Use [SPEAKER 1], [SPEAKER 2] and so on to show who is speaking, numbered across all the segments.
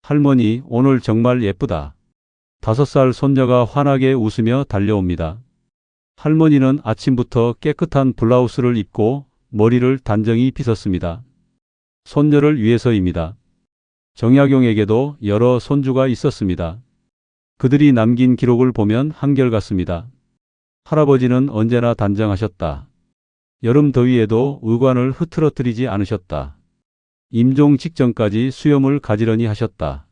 [SPEAKER 1] 할머니, 오늘 정말 예쁘다. 5살 손녀가 환하게 웃으며 달려옵니다. 할머니는 아침부터 깨끗한 블라우스를 입고 머리를 단정히 빗었습니다. 손녀를 위해서입니다. 정약용에게도 여러 손주가 있었습니다. 그들이 남긴 기록을 보면 한결같습니다. 할아버지는 언제나 단정하셨다. 여름 더위에도 의관을 흐트러뜨리지 않으셨다. 임종 직전까지 수염을 가지런히 하셨다.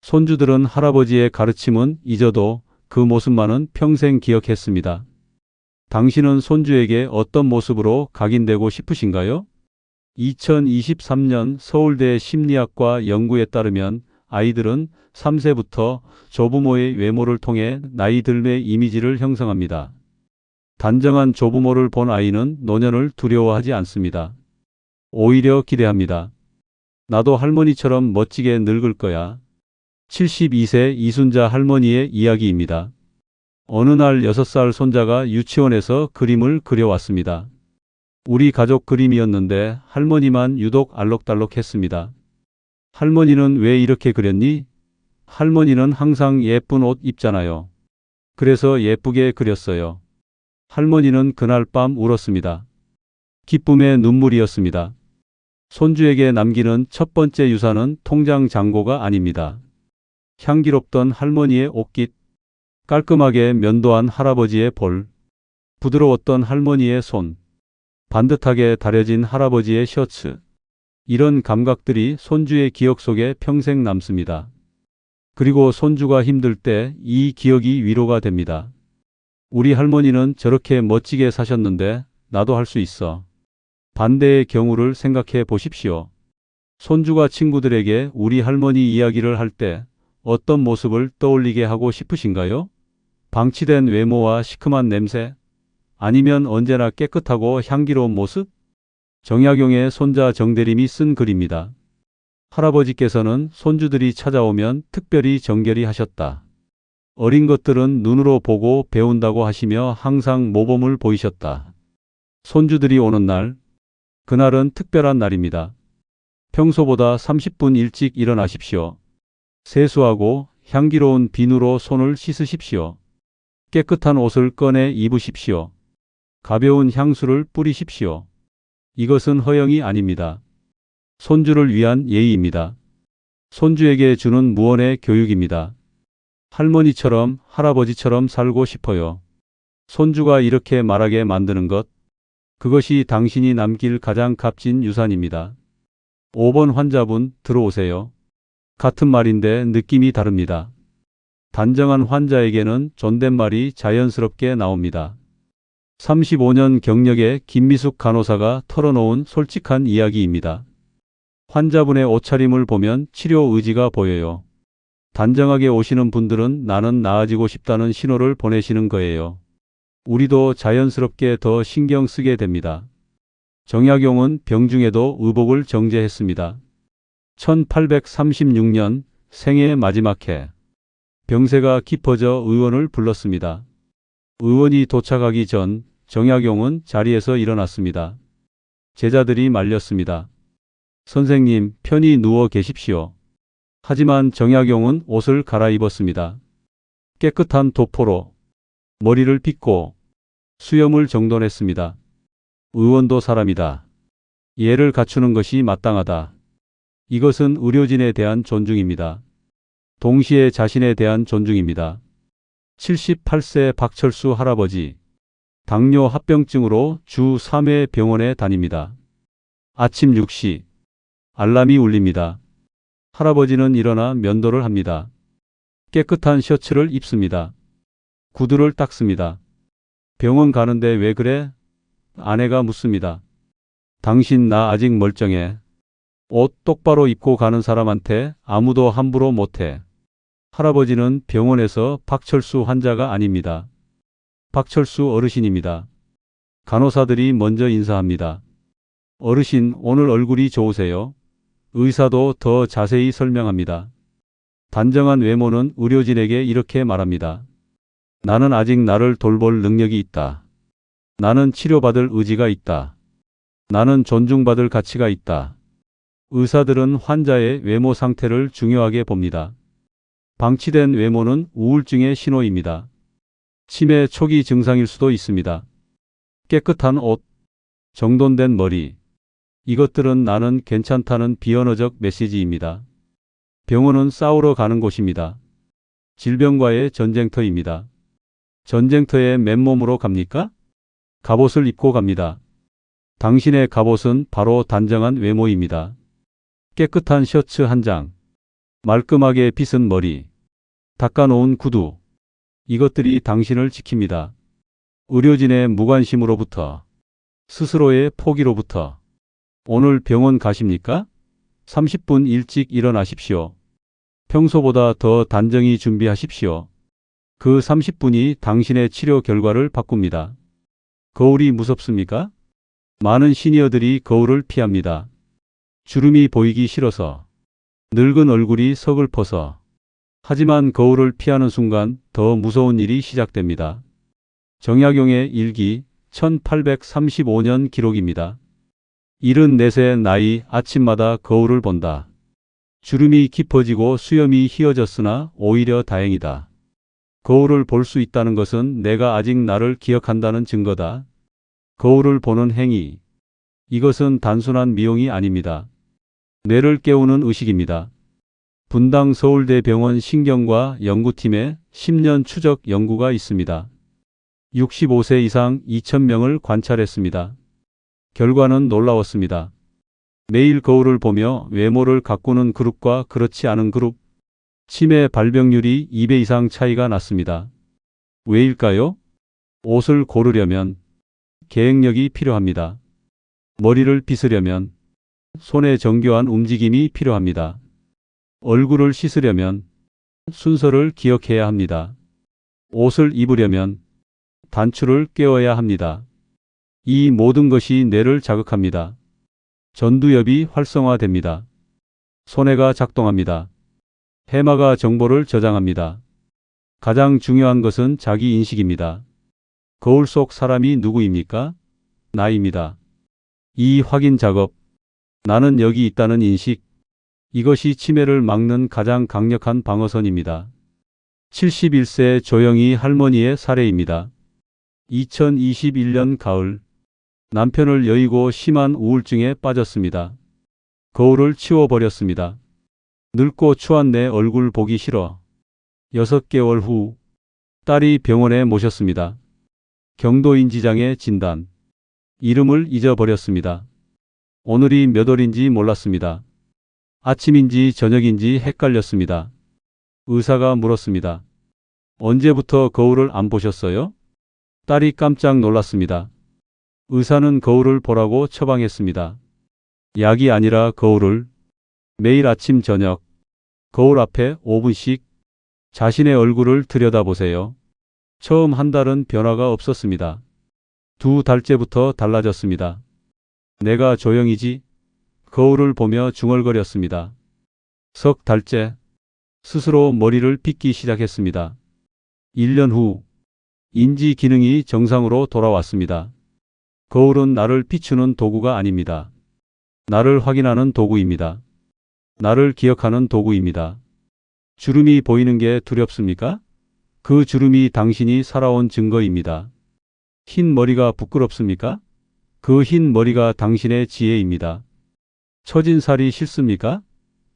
[SPEAKER 1] 손주들은 할아버지의 가르침은 잊어도 그 모습만은 평생 기억했습니다. 당신은 손주에게 어떤 모습으로 각인되고 싶으신가요? 2023년 서울대 심리학과 연구에 따르면 아이들은 3세부터 조부모의 외모를 통해 나이 들매 이미지를 형성합니다. 단정한 조부모를 본 아이는 노년을 두려워하지 않습니다. 오히려 기대합니다. 나도 할머니처럼 멋지게 늙을 거야. 72세 이순자 할머니의 이야기입니다. 어느 날 6살 손자가 유치원에서 그림을 그려왔습니다. 우리 가족 그림이었는데 할머니만 유독 알록달록했습니다. 할머니는 왜 이렇게 그렸니? 할머니는 항상 예쁜 옷 입잖아요. 그래서 예쁘게 그렸어요. 할머니는 그날 밤 울었습니다. 기쁨의 눈물이었습니다. 손주에게 남기는 첫 번째 유산은 통장 잔고가 아닙니다. 향기롭던 할머니의 옷깃, 깔끔하게 면도한 할아버지의 볼, 부드러웠던 할머니의 손, 반듯하게 다려진 할아버지의 셔츠. 이런 감각들이 손주의 기억 속에 평생 남습니다. 그리고 손주가 힘들 때 이 기억이 위로가 됩니다. 우리 할머니는 저렇게 멋지게 사셨는데 나도 할 수 있어. 반대의 경우를 생각해 보십시오. 손주가 친구들에게 우리 할머니 이야기를 할 때 어떤 모습을 떠올리게 하고 싶으신가요? 방치된 외모와 시큼한 냄새? 아니면 언제나 깨끗하고 향기로운 모습? 정약용의 손자 정대림이 쓴 글입니다. 할아버지께서는 손주들이 찾아오면 특별히 정결히 하셨다. 어린 것들은 눈으로 보고 배운다고 하시며 항상 모범을 보이셨다. 손주들이 오는 날, 그날은 특별한 날입니다. 평소보다 30분 일찍 일어나십시오. 세수하고 향기로운 비누로 손을 씻으십시오. 깨끗한 옷을 꺼내 입으십시오. 가벼운 향수를 뿌리십시오. 이것은 허영이 아닙니다. 손주를 위한 예의입니다. 손주에게 주는 무언의 교육입니다. 할머니처럼 할아버지처럼 살고 싶어요. 손주가 이렇게 말하게 만드는 것, 그것이 당신이 남길 가장 값진 유산입니다. 5번 환자분 들어오세요. 같은 말인데 느낌이 다릅니다. 단정한 환자에게는 존댓말이 자연스럽게 나옵니다. 35년 경력의 김미숙 간호사가 털어놓은 솔직한 이야기입니다. 환자분의 옷차림을 보면 치료 의지가 보여요. 단정하게 오시는 분들은 나는 나아지고 싶다는 신호를 보내시는 거예요. 우리도 자연스럽게 더 신경 쓰게 됩니다. 정약용은 병중에도 의복을 정제했습니다. 1836년 생애의 마지막 해, 병세가 깊어져 의원을 불렀습니다. 의원이 도착하기 전 정약용은 자리에서 일어났습니다. 제자들이 말렸습니다. 선생님, 편히 누워 계십시오. 하지만 정약용은 옷을 갈아입었습니다. 깨끗한 도포로 머리를 빗고 수염을 정돈했습니다. 의원도 사람이다. 예를 갖추는 것이 마땅하다. 이것은 의료진에 대한 존중입니다. 동시에 자신에 대한 존중입니다. 78세 박철수 할아버지. 당뇨 합병증으로 주 3회 병원에 다닙니다. 아침 6시. 알람이 울립니다. 할아버지는 일어나 면도를 합니다. 깨끗한 셔츠를 입습니다. 구두를 닦습니다. 병원 가는데 왜 그래? 아내가 묻습니다. 당신 나 아직 멀쩡해. 옷 똑바로 입고 가는 사람한테 아무도 함부로 못해. 할아버지는 병원에서 박철수 환자가 아닙니다. 박철수 어르신입니다. 간호사들이 먼저 인사합니다. 어르신, 오늘 얼굴이 좋으세요? 의사도 더 자세히 설명합니다. 단정한 외모는 의료진에게 이렇게 말합니다. 나는 아직 나를 돌볼 능력이 있다. 나는 치료받을 의지가 있다. 나는 존중받을 가치가 있다. 의사들은 환자의 외모 상태를 중요하게 봅니다. 방치된 외모는 우울증의 신호입니다. 치매 초기 증상일 수도 있습니다. 깨끗한 옷, 정돈된 머리. 이것들은 나는 괜찮다는 비언어적 메시지입니다. 병원은 싸우러 가는 곳입니다. 질병과의 전쟁터입니다. 전쟁터에 맨몸으로 갑니까? 갑옷을 입고 갑니다. 당신의 갑옷은 바로 단정한 외모입니다. 깨끗한 셔츠 한 장, 말끔하게 빗은 머리, 닦아놓은 구두. 이것들이 당신을 지킵니다. 의료진의 무관심으로부터, 스스로의 포기로부터. 오늘 병원 가십니까? 30분 일찍 일어나십시오. 평소보다 더 단정히 준비하십시오. 그 30분이 당신의 치료 결과를 바꿉니다. 거울이 무섭습니까? 많은 시니어들이 거울을 피합니다. 주름이 보이기 싫어서, 늙은 얼굴이 서글퍼서. 하지만 거울을 피하는 순간 더 무서운 일이 시작됩니다. 정약용의 일기 1835년 기록입니다. 74세 나이 아침마다 거울을 본다. 주름이 깊어지고 수염이 휘어졌으나 오히려 다행이다. 거울을 볼 수 있다는 것은 내가 아직 나를 기억한다는 증거다. 거울을 보는 행위. 이것은 단순한 미용이 아닙니다. 뇌를 깨우는 의식입니다. 분당 서울대병원 신경과 연구팀의 10년 추적 연구가 있습니다. 65세 이상 2,000명을 관찰했습니다. 결과는 놀라웠습니다. 매일 거울을 보며 외모를 가꾸는 그룹과 그렇지 않은 그룹, 치매 발병률이 2배 이상 차이가 났습니다. 왜일까요? 옷을 고르려면 계획력이 필요합니다. 머리를 빗으려면 손의 정교한 움직임이 필요합니다. 얼굴을 씻으려면 순서를 기억해야 합니다. 옷을 입으려면 단추를 꿰어야 합니다. 이 모든 것이 뇌를 자극합니다. 전두엽이 활성화됩니다. 손해가 작동합니다. 해마가 정보를 저장합니다. 가장 중요한 것은 자기 인식입니다. 거울 속 사람이 누구입니까? 나입니다. 이 확인 작업, 나는 여기 있다는 인식, 이것이 치매를 막는 가장 강력한 방어선입니다. 71세 조영희 할머니의 사례입니다. 2021년 가을, 남편을 여의고 심한 우울증에 빠졌습니다. 거울을 치워버렸습니다. 늙고 추한 내 얼굴 보기 싫어. 6개월 후, 딸이 병원에 모셨습니다. 경도인지장애 진단. 이름을 잊어버렸습니다. 오늘이 몇 월인지 몰랐습니다. 아침인지 저녁인지 헷갈렸습니다. 의사가 물었습니다. 언제부터 거울을 안 보셨어요? 딸이 깜짝 놀랐습니다. 의사는 거울을 보라고 처방했습니다. 약이 아니라 거울을. 매일 아침 저녁 거울 앞에 5분씩 자신의 얼굴을 들여다보세요. 처음 한 달은 변화가 없었습니다. 2달째부터 달라졌습니다. 내가 조영이지? 거울을 보며 중얼거렸습니다. 3달째 스스로 머리를 빗기 시작했습니다. 1년 후 인지 기능이 정상으로 돌아왔습니다. 거울은 나를 비추는 도구가 아닙니다. 나를 확인하는 도구입니다. 나를 기억하는 도구입니다. 주름이 보이는 게 두렵습니까? 그 주름이 당신이 살아온 증거입니다. 흰 머리가 부끄럽습니까? 그 흰 머리가 당신의 지혜입니다. 처진 살이 싫습니까?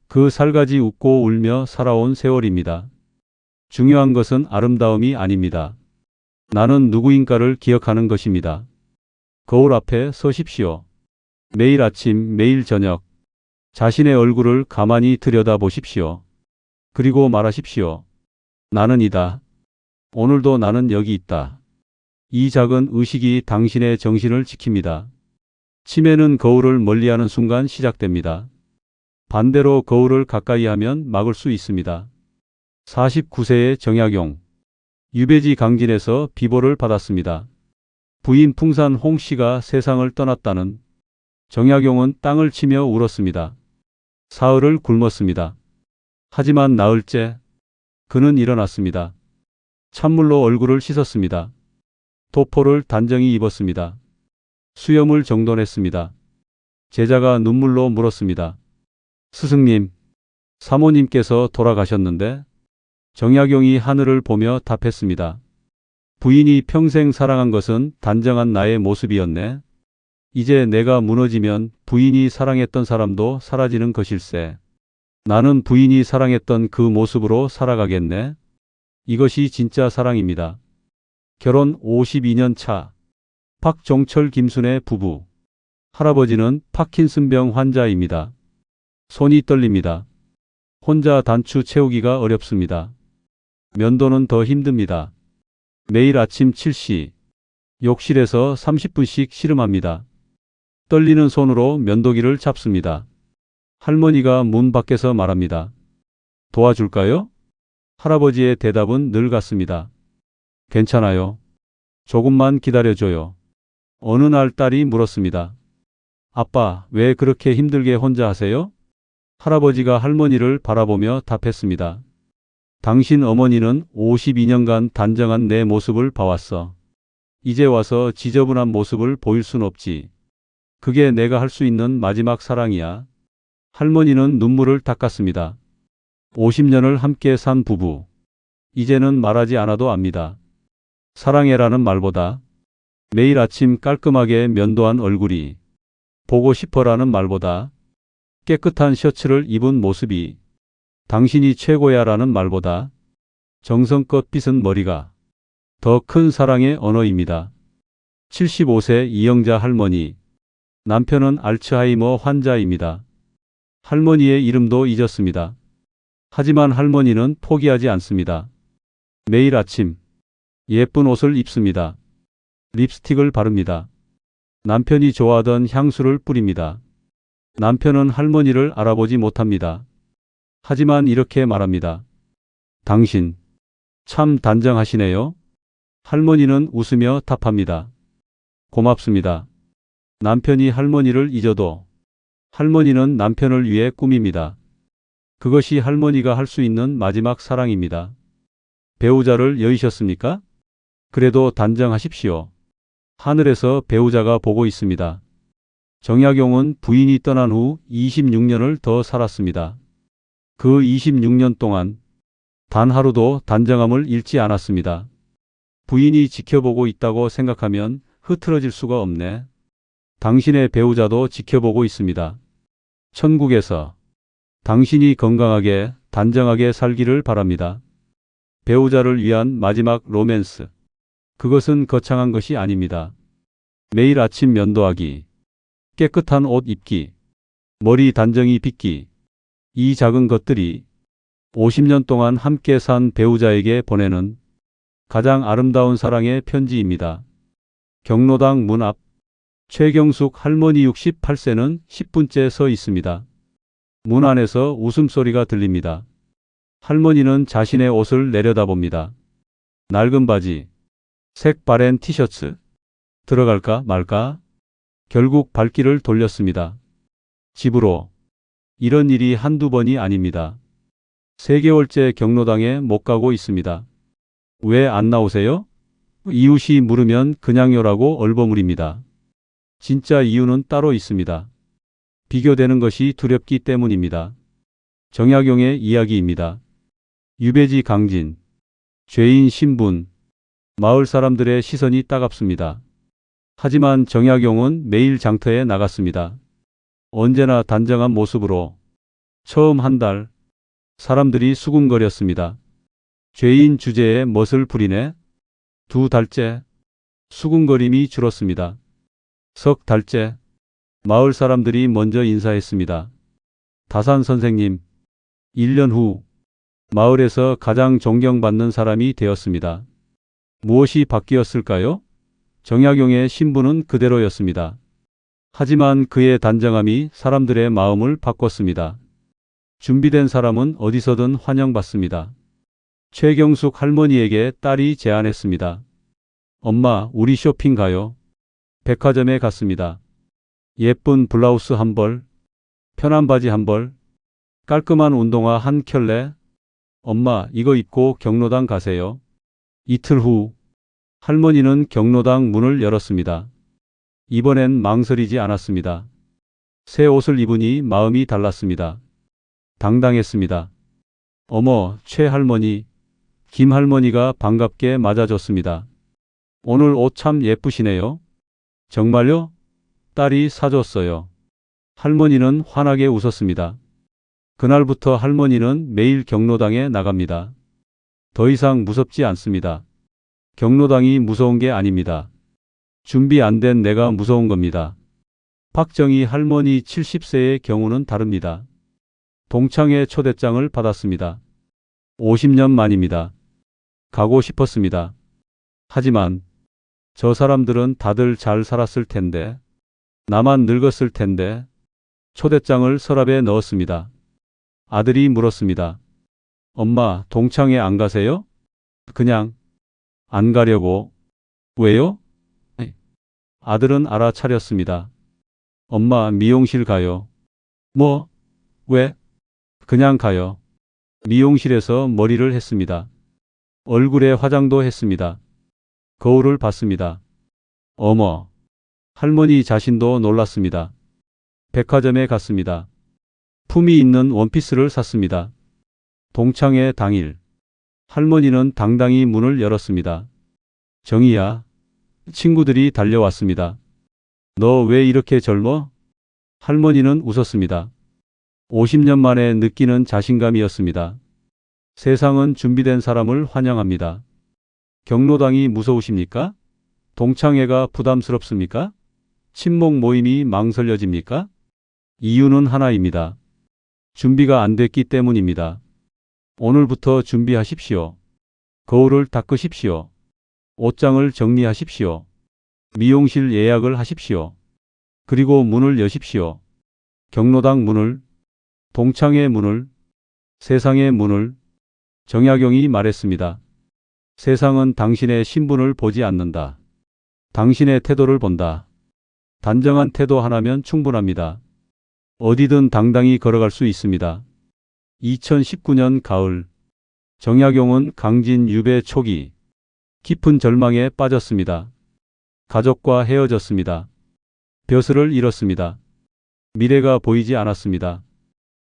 [SPEAKER 1] 그 살까지 웃고 울며 살아온 세월입니다. 중요한 것은 아름다움이 아닙니다. 나는 누구인가를 기억하는 것입니다. 거울 앞에 서십시오. 매일 아침, 매일 저녁 자신의 얼굴을 가만히 들여다보십시오. 그리고 말하십시오. 나는 이다. 오늘도 나는 여기 있다. 이 작은 의식이 당신의 정신을 지킵니다. 치매는 거울을 멀리하는 순간 시작됩니다. 반대로 거울을 가까이 하면 막을 수 있습니다. 49세의 정약용. 유배지 강진에서 비보를 받았습니다. 부인 풍산 홍 씨가 세상을 떠났다는. 정약용은 땅을 치며 울었습니다. 사흘을 굶었습니다. 하지만 나흘째 그는 일어났습니다. 찬물로 얼굴을 씻었습니다. 도포를 단정히 입었습니다. 수염을 정돈했습니다. 제자가 눈물로 물었습니다. 스승님, 사모님께서 돌아가셨는데? 정약용이 하늘을 보며 답했습니다. 부인이 평생 사랑한 것은 단정한 나의 모습이었네. 이제 내가 무너지면 부인이 사랑했던 사람도 사라지는 것일세. 나는 부인이 사랑했던 그 모습으로 살아가겠네. 이것이 진짜 사랑입니다. 결혼 52년 차. 박종철 김순애 부부. 할아버지는 파킨슨병 환자입니다. 손이 떨립니다. 혼자 단추 채우기가 어렵습니다. 면도는 더 힘듭니다. 매일 아침 7시 욕실에서 30분씩 씨름합니다. 떨리는 손으로 면도기를 잡습니다. 할머니가 문 밖에서 말합니다. 도와줄까요? 할아버지의 대답은 늘 같습니다. 괜찮아요. 조금만 기다려줘요. 어느 날 딸이 물었습니다. 아빠, 왜 그렇게 힘들게 혼자 하세요? 할아버지가 할머니를 바라보며 답했습니다. 당신 어머니는 52년간 단정한 내 모습을 봐왔어. 이제 와서 지저분한 모습을 보일 순 없지. 그게 내가 할 수 있는 마지막 사랑이야. 할머니는 눈물을 닦았습니다. 50년을 함께 산 부부. 이제는 말하지 않아도 압니다. 사랑해라는 말보다 매일 아침 깔끔하게 면도한 얼굴이 보고 싶어라는 말보다 깨끗한 셔츠를 입은 모습이 당신이 최고야라는 말보다 정성껏 빗은 머리가 더 큰 사랑의 언어입니다. 75세 이영자 할머니. 남편은 알츠하이머 환자입니다. 할머니의 이름도 잊었습니다. 하지만 할머니는 포기하지 않습니다. 매일 아침 예쁜 옷을 입습니다. 립스틱을 바릅니다. 남편이 좋아하던 향수를 뿌립니다. 남편은 할머니를 알아보지 못합니다. 하지만 이렇게 말합니다. 당신 참 단정하시네요. 할머니는 웃으며 답합니다. 고맙습니다. 남편이 할머니를 잊어도 할머니는 남편을 위해 꾸밉니다. 그것이 할머니가 할 수 있는 마지막 사랑입니다. 배우자를 여의셨습니까? 그래도 단정하십시오. 하늘에서 배우자가 보고 있습니다. 정약용은 부인이 떠난 후 26년을 더 살았습니다. 그 26년 동안 단 하루도 단정함을 잃지 않았습니다. 부인이 지켜보고 있다고 생각하면 흐트러질 수가 없네. 당신의 배우자도 지켜보고 있습니다. 천국에서 당신이 건강하게 단정하게 살기를 바랍니다. 배우자를 위한 마지막 로맨스. 그것은 거창한 것이 아닙니다. 매일 아침 면도하기, 깨끗한 옷 입기, 머리 단정히 빗기. 이 작은 것들이 50년 동안 함께 산 배우자에게 보내는 가장 아름다운 사랑의 편지입니다. 경로당 문 앞. 최경숙 할머니 68세는 10분째 서 있습니다. 문 안에서 웃음소리가 들립니다. 할머니는 자신의 옷을 내려다봅니다. 낡은 바지, 색 바랜 티셔츠. 들어갈까 말까? 결국 발길을 돌렸습니다. 집으로. 이런 일이 한두 번이 아닙니다. 3개월째 경로당에 못 가고 있습니다. 왜 안 나오세요? 이웃이 물으면 그냥요라고 얼버무립니다. 진짜 이유는 따로 있습니다. 비교되는 것이 두렵기 때문입니다. 정약용의 이야기입니다. 유배지 강진. 죄인 신분. 마을 사람들의 시선이 따갑습니다. 하지만 정약용은 매일 장터에 나갔습니다. 언제나 단정한 모습으로. 처음 한 달 사람들이 수군거렸습니다. 죄인 주제에 멋을 부리네. 2달째 수군거림이 줄었습니다. 3달째 마을 사람들이 먼저 인사했습니다. 다산 선생님. 1년 후 마을에서 가장 존경받는 사람이 되었습니다. 무엇이 바뀌었을까요? 정약용의 신분은 그대로였습니다. 하지만 그의 단정함이 사람들의 마음을 바꿨습니다. 준비된 사람은 어디서든 환영받습니다. 최경숙 할머니에게 딸이 제안했습니다. 엄마, 우리 쇼핑 가요. 백화점에 갔습니다. 예쁜 블라우스 한 벌, 편한 바지 한 벌, 깔끔한 운동화 한 켤레. 엄마, 이거 입고 경로당 가세요. 이틀 후 할머니는 경로당 문을 열었습니다. 이번엔 망설이지 않았습니다. 새 옷을 입으니 마음이 달랐습니다. 당당했습니다. 어머, 최할머니, 김할머니가 반갑게 맞아줬습니다. 오늘 옷 참 예쁘시네요. 정말요? 딸이 사줬어요. 할머니는 환하게 웃었습니다. 그날부터 할머니는 매일 경로당에 나갑니다. 더 이상 무섭지 않습니다. 경로당이 무서운 게 아닙니다. 준비 안 된 내가 무서운 겁니다. 박정희 할머니 70세의 경우는 다릅니다. 동창회 초대장을 받았습니다. 50년 만입니다. 가고 싶었습니다. 하지만 저 사람들은 다들 잘 살았을 텐데, 나만 늙었을 텐데, 초대장을 서랍에 넣었습니다. 아들이 물었습니다. 엄마, 동창회 안 가세요? 그냥 안 가려고. 왜요? 아들은 알아차렸습니다. 엄마, 미용실 가요. 뭐? 왜? 그냥 가요. 미용실에서 머리를 했습니다. 얼굴에 화장도 했습니다. 거울을 봤습니다. 어머, 할머니 자신도 놀랐습니다. 백화점에 갔습니다. 품위 있는 원피스를 샀습니다. 동창회 당일, 할머니는 당당히 문을 열었습니다. 정희야, 친구들이 달려왔습니다. 너 왜 이렇게 젊어? 할머니는 웃었습니다. 50년 만에 느끼는 자신감이었습니다. 세상은 준비된 사람을 환영합니다. 경로당이 무서우십니까? 동창회가 부담스럽습니까? 친목 모임이 망설여집니까? 이유는 하나입니다. 준비가 안 됐기 때문입니다. 오늘부터 준비하십시오. 거울을 닦으십시오. 옷장을 정리하십시오. 미용실 예약을 하십시오. 그리고 문을 여십시오. 경로당 문을, 동창회 문을, 세상의 문을. 정약용이 말했습니다. 세상은 당신의 신분을 보지 않는다. 당신의 태도를 본다. 단정한 태도 하나면 충분합니다. 어디든 당당히 걸어갈 수 있습니다. 2019년 가을, 정약용은 강진 유배 초기, 깊은 절망에 빠졌습니다. 가족과 헤어졌습니다. 벼슬을 잃었습니다. 미래가 보이지 않았습니다.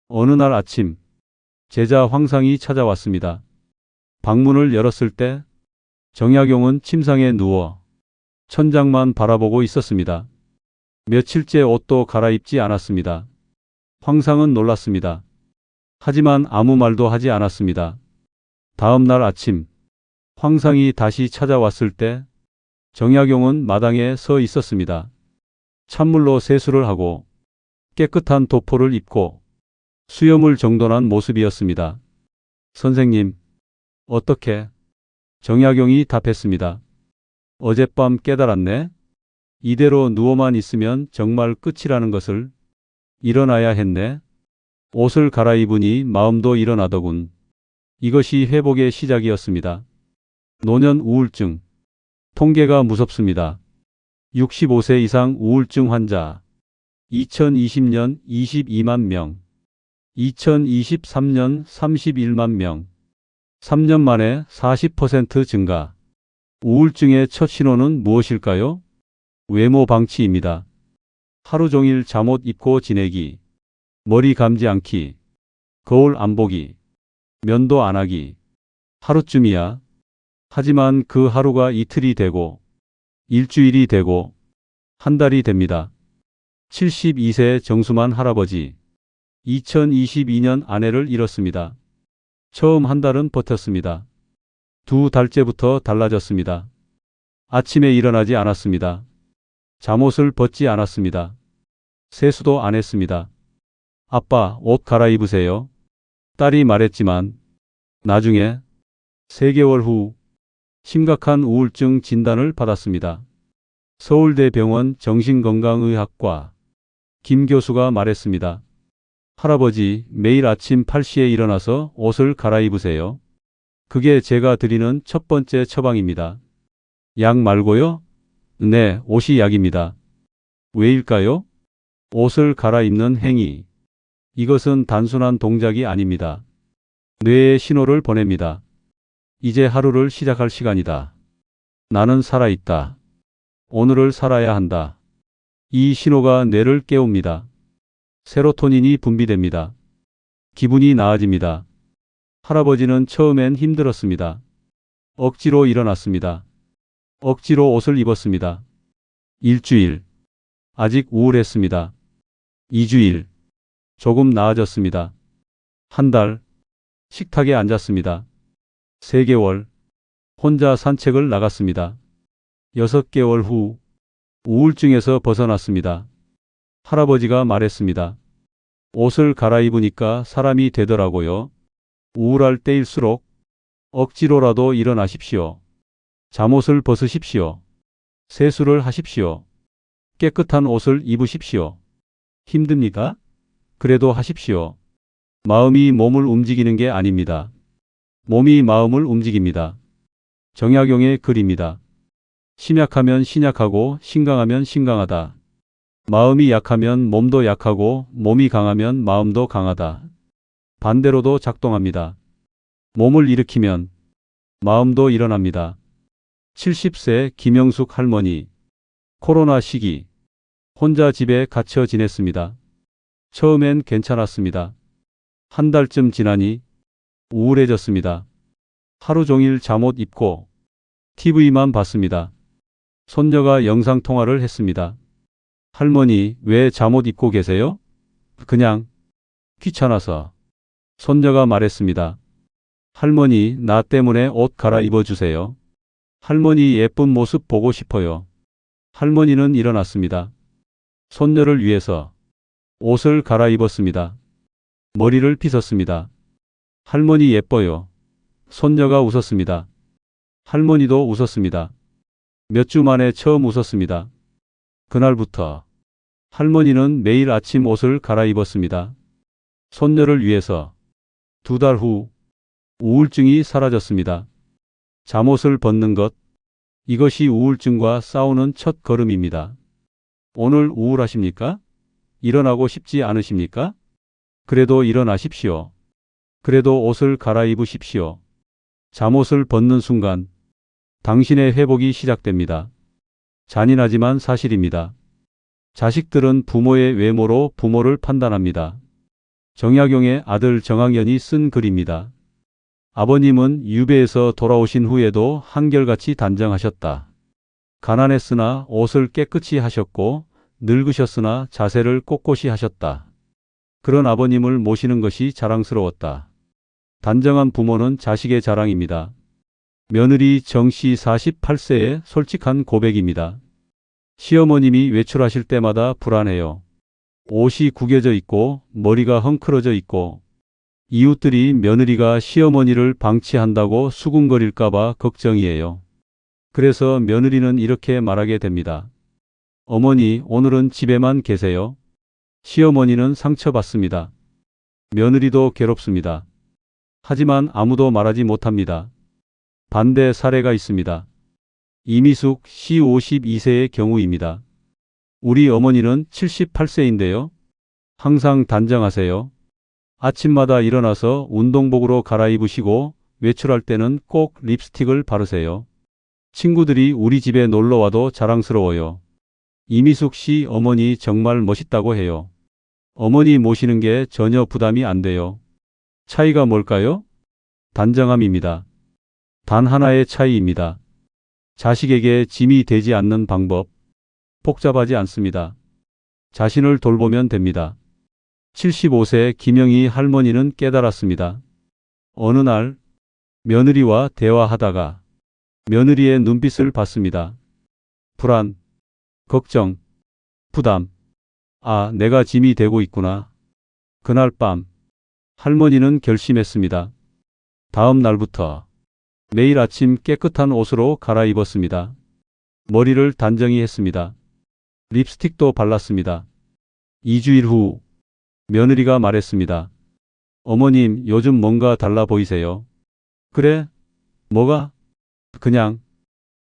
[SPEAKER 1] 어느 날 아침, 제자 황상이 찾아왔습니다. 방문을 열었을 때 정약용은 침상에 누워 천장만 바라보고 있었습니다. 며칠째 옷도 갈아입지 않았습니다. 황상은 놀랐습니다. 하지만 아무 말도 하지 않았습니다. 다음 날 아침, 황상이 다시 찾아왔을 때 정약용은 마당에 서 있었습니다. 찬물로 세수를 하고 깨끗한 도포를 입고 수염을 정돈한 모습이었습니다. 선생님, 어떻게? 정약용이 답했습니다. 어젯밤 깨달았네. 이대로 누워만 있으면 정말 끝이라는 것을. 일어나야 했네. 옷을 갈아입으니 마음도 일어나더군. 이것이 회복의 시작이었습니다. 노년 우울증. 통계가 무섭습니다. 65세 이상 우울증 환자 2020년 22만 명, 2023년 31만 명, 3년 만에 40% 증가. 우울증의 첫 신호는 무엇일까요? 외모 방치입니다. 하루 종일 잠옷 입고 지내기, 머리 감지 않기, 거울 안 보기, 면도 안 하기. 하루쯤이야. 하지만 그 하루가 이틀이 되고, 일주일이 되고, 한 달이 됩니다. 72세 정수만 할아버지. 2022년 아내를 잃었습니다. 처음 한 달은 버텼습니다. 두 달째부터 달라졌습니다. 아침에 일어나지 않았습니다. 잠옷을 벗지 않았습니다. 세수도 안 했습니다. 아빠, 옷 갈아입으세요. 딸이 말했지만 나중에 3개월 후 심각한 우울증 진단을 받았습니다. 서울대병원 정신건강의학과 김 교수가 말했습니다. 할아버지, 매일 아침 8시에 일어나서 옷을 갈아입으세요. 그게 제가 드리는 첫 번째 처방입니다. 약 말고요? 네, 옷이 약입니다. 왜일까요? 옷을 갈아입는 행위. 이것은 단순한 동작이 아닙니다. 뇌에 신호를 보냅니다. 이제 하루를 시작할 시간이다. 나는 살아있다. 오늘을 살아야 한다. 이 신호가 뇌를 깨웁니다. 세로토닌이 분비됩니다. 기분이 나아집니다. 할아버지는 처음엔 힘들었습니다. 억지로 일어났습니다. 억지로 옷을 입었습니다. 일주일. 아직 우울했습니다. 2주일. 조금 나아졌습니다. 한 달. 식탁에 앉았습니다. 3개월. 혼자 산책을 나갔습니다. 6개월 후. 우울증에서 벗어났습니다. 할아버지가 말했습니다. 옷을 갈아입으니까 사람이 되더라고요. 우울할 때일수록 억지로라도 일어나십시오. 잠옷을 벗으십시오. 세수를 하십시오. 깨끗한 옷을 입으십시오. 힘듭니까? 그래도 하십시오. 마음이 몸을 움직이는 게 아닙니다. 몸이 마음을 움직입니다. 정약용의 글입니다. 심약하면 신약하고 신강하면 신강하다. 마음이 약하면 몸도 약하고 몸이 강하면 마음도 강하다. 반대로도 작동합니다. 몸을 일으키면 마음도 일어납니다. 70세 김영숙 할머니. 코로나 시기. 혼자 집에 갇혀 지냈습니다. 처음엔 괜찮았습니다. 한 달쯤 지나니 우울해졌습니다. 하루 종일 잠옷 입고 TV만 봤습니다. 손녀가 영상통화를 했습니다. 할머니, 왜 잠옷 입고 계세요? 그냥 귀찮아서. 손녀가 말했습니다. 할머니, 나 때문에 옷 갈아입어 주세요. 할머니 예쁜 모습 보고 싶어요. 할머니는 일어났습니다. 손녀를 위해서 옷을 갈아입었습니다. 머리를 빗었습니다. 할머니 예뻐요. 손녀가 웃었습니다. 할머니도 웃었습니다. 몇 주 만에 처음 웃었습니다. 그날부터 할머니는 매일 아침 옷을 갈아입었습니다. 손녀를 위해서. 2달 후 우울증이 사라졌습니다. 잠옷을 벗는 것. 이것이 우울증과 싸우는 첫 걸음입니다. 오늘 우울하십니까? 일어나고 싶지 않으십니까? 그래도 일어나십시오. 그래도 옷을 갈아입으십시오. 잠옷을 벗는 순간 당신의 회복이 시작됩니다. 잔인하지만 사실입니다. 자식들은 부모의 외모로 부모를 판단합니다. 정약용의 아들 정학연이 쓴 글입니다. 아버님은 유배에서 돌아오신 후에도 한결같이 단정하셨다. 가난했으나 옷을 깨끗이 하셨고 늙으셨으나 자세를 꼿꼿이 하셨다. 그런 아버님을 모시는 것이 자랑스러웠다. 단정한 부모는 자식의 자랑입니다. 며느리 정씨 48세의 솔직한 고백입니다. 시어머님이 외출하실 때마다 불안해요. 옷이 구겨져 있고 머리가 헝클어져 있고 이웃들이 며느리가 시어머니를 방치한다고 수군거릴까봐 걱정이에요. 그래서 며느리는 이렇게 말하게 됩니다. 어머니, 오늘은 집에만 계세요. 시어머니는 상처받습니다. 며느리도 괴롭습니다. 하지만 아무도 말하지 못합니다. 반대 사례가 있습니다. 이미숙 씨 52세의 경우입니다. 우리 어머니는 78세인데요. 항상 단정하세요. 아침마다 일어나서 운동복으로 갈아입으시고 외출할 때는 꼭 립스틱을 바르세요. 친구들이 우리 집에 놀러와도 자랑스러워요. 이미숙 씨 어머니 정말 멋있다고 해요. 어머니 모시는 게 전혀 부담이 안 돼요. 차이가 뭘까요? 단정함입니다. 단 하나의 차이입니다. 자식에게 짐이 되지 않는 방법. 복잡하지 않습니다. 자신을 돌보면 됩니다. 75세 김영희 할머니는 깨달았습니다. 어느 날 며느리와 대화하다가 며느리의 눈빛을 봤습니다. 불안, 걱정, 부담. 아, 내가 짐이 되고 있구나. 그날 밤 할머니는 결심했습니다. 다음 날부터 매일 아침 깨끗한 옷으로 갈아입었습니다. 머리를 단정히 했습니다. 립스틱도 발랐습니다. 2주일 후 며느리가 말했습니다. 어머님, 요즘 뭔가 달라 보이세요. 그래? 뭐가? 그냥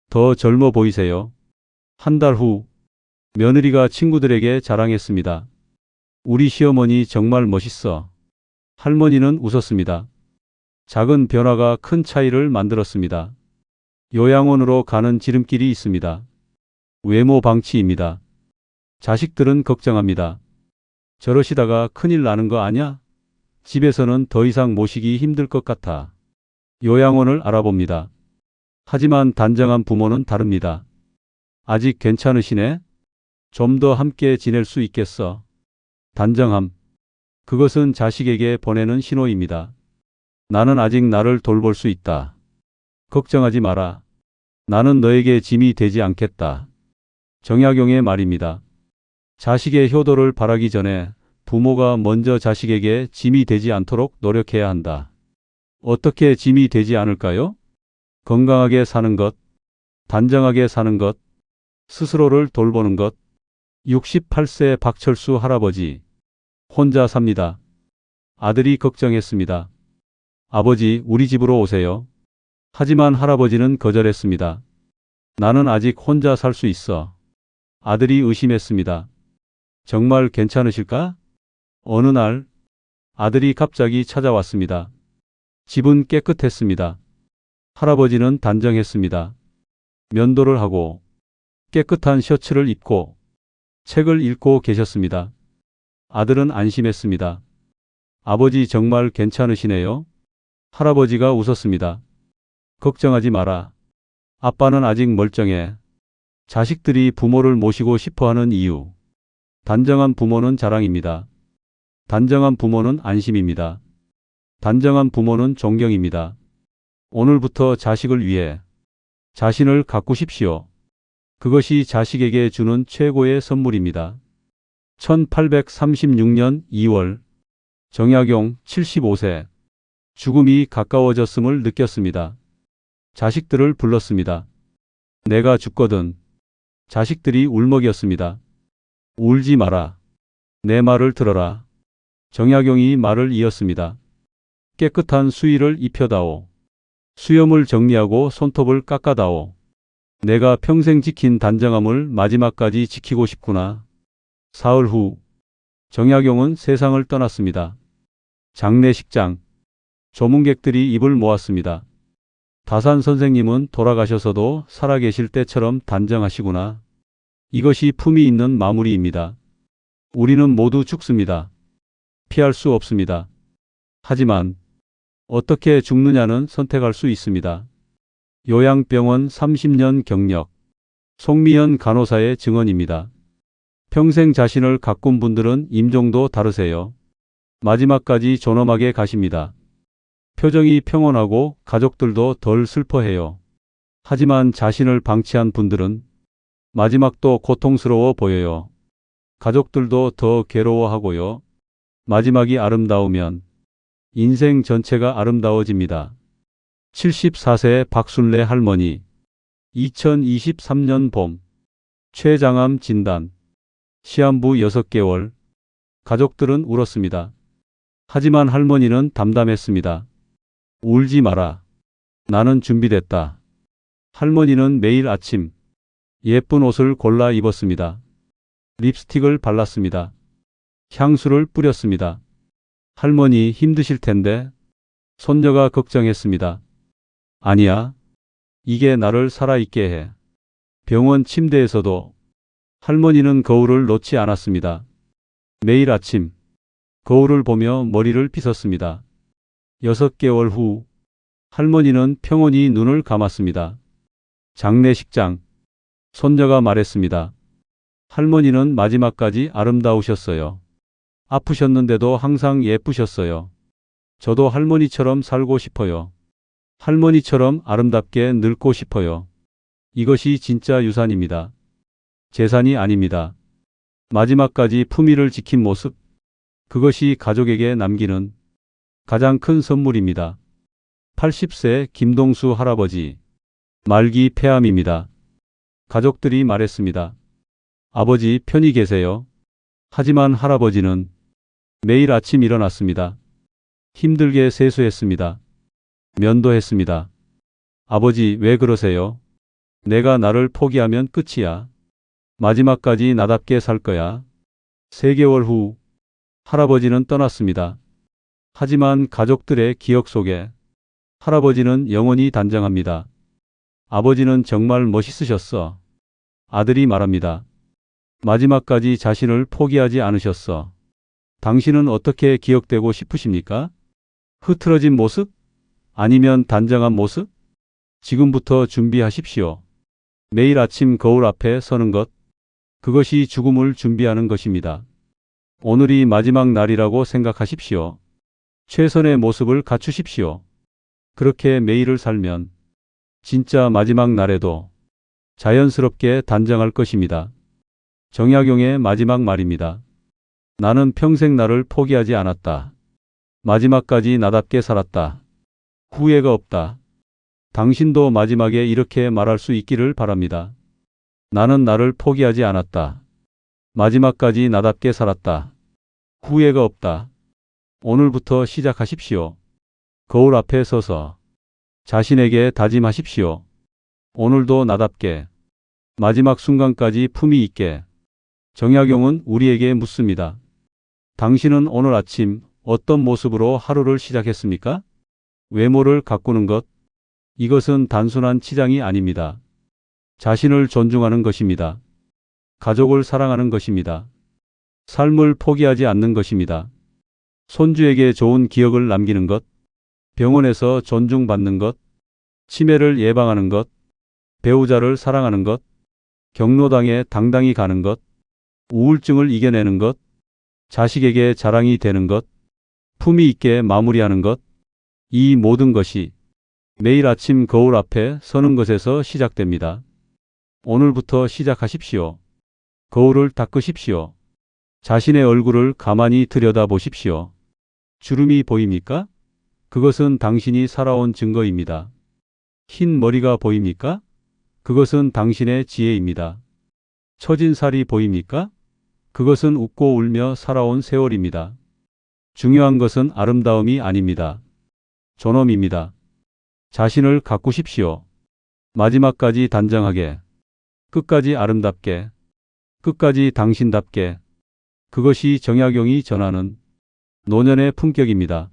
[SPEAKER 1] 더 젊어 보이세요. 한 달 후 며느리가 친구들에게 자랑했습니다. 우리 시어머니 정말 멋있어. 할머니는 웃었습니다. 작은 변화가 큰 차이를 만들었습니다. 요양원으로 가는 지름길이 있습니다. 외모 방치입니다. 자식들은 걱정합니다. 저러시다가 큰일 나는 거 아냐? 집에서는 더 이상 모시기 힘들 것 같아 요양원을 알아봅니다. 하지만 단정한 부모는 다릅니다. 아직 괜찮으시네? 좀 더 함께 지낼 수 있겠어? 단정함. 그것은 자식에게 보내는 신호입니다. 나는 아직 나를 돌볼 수 있다. 걱정하지 마라. 나는 너에게 짐이 되지 않겠다. 정약용의 말입니다. 자식의 효도를 바라기 전에 부모가 먼저 자식에게 짐이 되지 않도록 노력해야 한다. 어떻게 짐이 되지 않을까요? 건강하게 사는 것, 단정하게 사는 것, 스스로를 돌보는 것. 68세 박철수 할아버지. 혼자 삽니다. 아들이 걱정했습니다. 아버지, 우리 집으로 오세요. 하지만 할아버지는 거절했습니다. 나는 아직 혼자 살 수 있어. 아들이 의심했습니다. 정말 괜찮으실까? 어느 날 아들이 갑자기 찾아왔습니다. 집은 깨끗했습니다. 할아버지는 단정했습니다. 면도를 하고 깨끗한 셔츠를 입고 책을 읽고 계셨습니다. 아들은 안심했습니다. 아버지 정말 괜찮으시네요? 할아버지가 웃었습니다. 걱정하지 마라. 아빠는 아직 멀쩡해. 자식들이 부모를 모시고 싶어하는 이유. 단정한 부모는 자랑입니다. 단정한 부모는 안심입니다. 단정한 부모는 존경입니다. 오늘부터 자식을 위해 자신을 가꾸십시오. 그것이 자식에게 주는 최고의 선물입니다. 1836년 2월 정약용 75세 죽음이 가까워졌음을 느꼈습니다. 자식들을 불렀습니다. 내가 죽거든. 자식들이 울먹였습니다. 울지 마라. 내 말을 들어라. 정약용이 말을 이었습니다. 깨끗한 수의를 입혀다오. 수염을 정리하고 손톱을 깎아다오. 내가 평생 지킨 단정함을 마지막까지 지키고 싶구나. 사흘 후 정약용은 세상을 떠났습니다. 장례식장. 조문객들이 입을 모았습니다. 다산 선생님은 돌아가셔서도 살아계실 때처럼 단정하시구나. 이것이 품위 있는 마무리입니다. 우리는 모두 죽습니다. 피할 수 없습니다. 하지만 어떻게 죽느냐는 선택할 수 있습니다. 요양병원 30년 경력. 송미연 간호사의 증언입니다. 평생 자신을 가꾼 분들은 임종도 다르세요. 마지막까지 존엄하게 가십니다. 표정이 평온하고 가족들도 덜 슬퍼해요. 하지만 자신을 방치한 분들은 마지막도 고통스러워 보여요. 가족들도 더 괴로워하고요. 마지막이 아름다우면 인생 전체가 아름다워집니다. 74세 박순례 할머니. 2023년 봄. 췌장암 진단. 시한부 6개월. 가족들은 울었습니다. 하지만 할머니는 담담했습니다. 울지 마라. 나는 준비됐다. 할머니는 매일 아침 예쁜 옷을 골라 입었습니다. 립스틱을 발랐습니다. 향수를 뿌렸습니다. 할머니 힘드실 텐데. 손녀가 걱정했습니다. 아니야. 이게 나를 살아있게 해. 병원 침대에서도 할머니는 거울을 놓지 않았습니다. 매일 아침 거울을 보며 머리를 빗었습니다. 6개월 후 할머니는 평온히 눈을 감았습니다. 장례식장. 손녀가 말했습니다. 할머니는 마지막까지 아름다우셨어요. 아프셨는데도 항상 예쁘셨어요. 저도 할머니처럼 살고 싶어요. 할머니처럼 아름답게 늙고 싶어요. 이것이 진짜 유산입니다. 재산이 아닙니다. 마지막까지 품위를 지킨 모습. 그것이 가족에게 남기는 가장 큰 선물입니다. 80세 김동수 할아버지. 말기 폐암입니다. 가족들이 말했습니다. 아버지 편히 계세요. 하지만 할아버지는 매일 아침 일어났습니다. 힘들게 세수했습니다. 면도했습니다. 아버지 왜 그러세요? 내가 나를 포기하면 끝이야. 마지막까지 나답게 살 거야. 3개월 후 할아버지는 떠났습니다. 하지만 가족들의 기억 속에 할아버지는 영원히 단정합니다. 아버지는 정말 멋있으셨어. 아들이 말합니다. 마지막까지 자신을 포기하지 않으셨어. 당신은 어떻게 기억되고 싶으십니까? 흐트러진 모습? 아니면 단정한 모습? 지금부터 준비하십시오. 매일 아침 거울 앞에 서는 것, 그것이 죽음을 준비하는 것입니다. 오늘이 마지막 날이라고 생각하십시오. 최선의 모습을 갖추십시오. 그렇게 매일을 살면 진짜 마지막 날에도 자연스럽게 단정할 것입니다. 정약용의 마지막 말입니다. 나는 평생 나를 포기하지 않았다. 마지막까지 나답게 살았다. 후회가 없다. 당신도 마지막에 이렇게 말할 수 있기를 바랍니다. 나는 나를 포기하지 않았다. 마지막까지 나답게 살았다. 후회가 없다. 오늘부터 시작하십시오. 거울 앞에 서서 자신에게 다짐하십시오. 오늘도 나답게 마지막 순간까지 품위 있게. 정약용은 우리에게 묻습니다. 당신은 오늘 아침 어떤 모습으로 하루를 시작했습니까? 외모를 가꾸는 것, 이것은 단순한 치장이 아닙니다. 자신을 존중하는 것입니다. 가족을 사랑하는 것입니다. 삶을 포기하지 않는 것입니다. 손주에게 좋은 기억을 남기는 것, 병원에서 존중받는 것, 치매를 예방하는 것, 배우자를 사랑하는 것, 경로당에 당당히 가는 것, 우울증을 이겨내는 것, 자식에게 자랑이 되는 것, 품위 있게 마무리하는 것, 이 모든 것이 매일 아침 거울 앞에 서는 것에서 시작됩니다. 오늘부터 시작하십시오. 거울을 닦으십시오. 자신의 얼굴을 가만히 들여다보십시오. 주름이 보입니까? 그것은 당신이 살아온 증거입니다. 흰 머리가 보입니까? 그것은 당신의 지혜입니다. 처진 살이 보입니까? 그것은 웃고 울며 살아온 세월입니다. 중요한 것은 아름다움이 아닙니다. 존엄입니다. 자신을 가꾸십시오. 마지막까지 단정하게, 끝까지 아름답게, 끝까지 당신답게. 그것이 정약용이 전하는 노년의 품격입니다.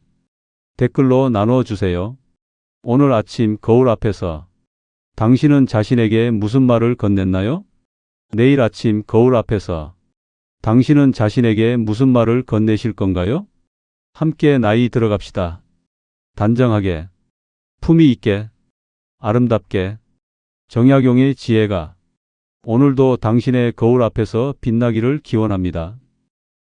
[SPEAKER 1] 댓글로 나눠주세요. 오늘 아침 거울 앞에서 당신은 자신에게 무슨 말을 건넸나요? 내일 아침 거울 앞에서 당신은 자신에게 무슨 말을 건네실 건가요? 함께 나이 들어갑시다. 단정하게, 품위 있게, 아름답게. 정약용의 지혜가 오늘도 당신의 거울 앞에서 빛나기를 기원합니다.